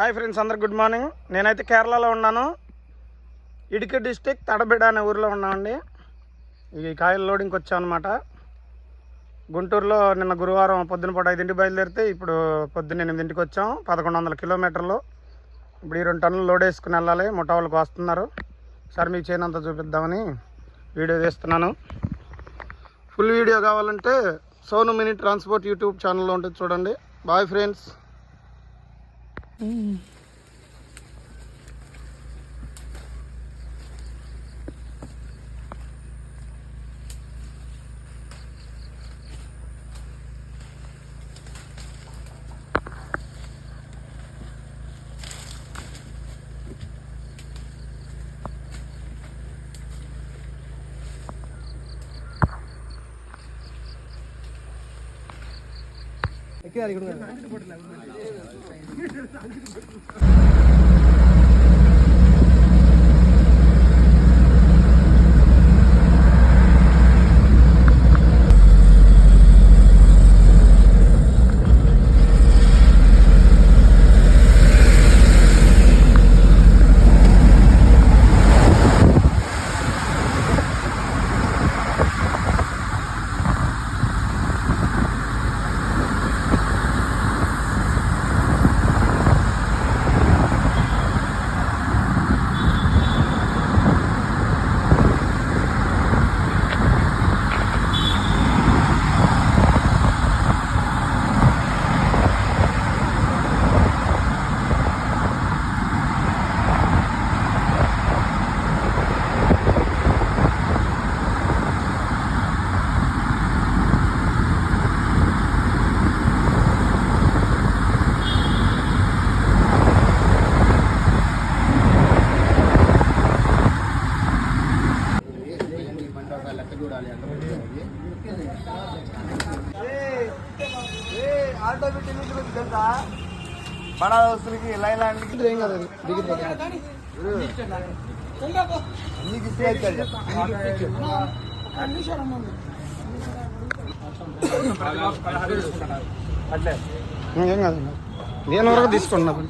Hi friends, అందరికి good morning. నేనైతే కేరళలో ఉన్నాను. ఇడుకి డిస్టిక్ తడబిడ అనే ఊరిలో ఉన్నామండి. ఈ కాయల లోడింగ్కి వచ్చాం అనమాట. గుంటూరులో నిన్న గురువారం పొద్దున పూట 5ంటికి బయలుదేరితే ఇప్పుడు పొద్దున్న 8ంటికి వచ్చాం. 1100 కిలోమీటర్లు. ఇప్పుడు ఈ 2 టన్నులు లోడ్ వేసుకుని వెళ్ళాలి. ముఠా వాళ్ళకి వస్తున్నారు. సరే మీకు చేయనంత చూపిద్దామని వీడియో తీస్తున్నాను. ఫుల్ వీడియో కావాలంటే సోను మినీ ట్రాన్స్పోర్ట్ యూట్యూబ్ ఛానల్లో ఉంటుంది, చూడండి. Bye friends. ఆటో పెట్టి తెలుసా బడా దోస్తులకి లైలాండ్కి ఏం కదా అట్లే ఏం కాదు. నేను వరకు తీసుకున్నాను.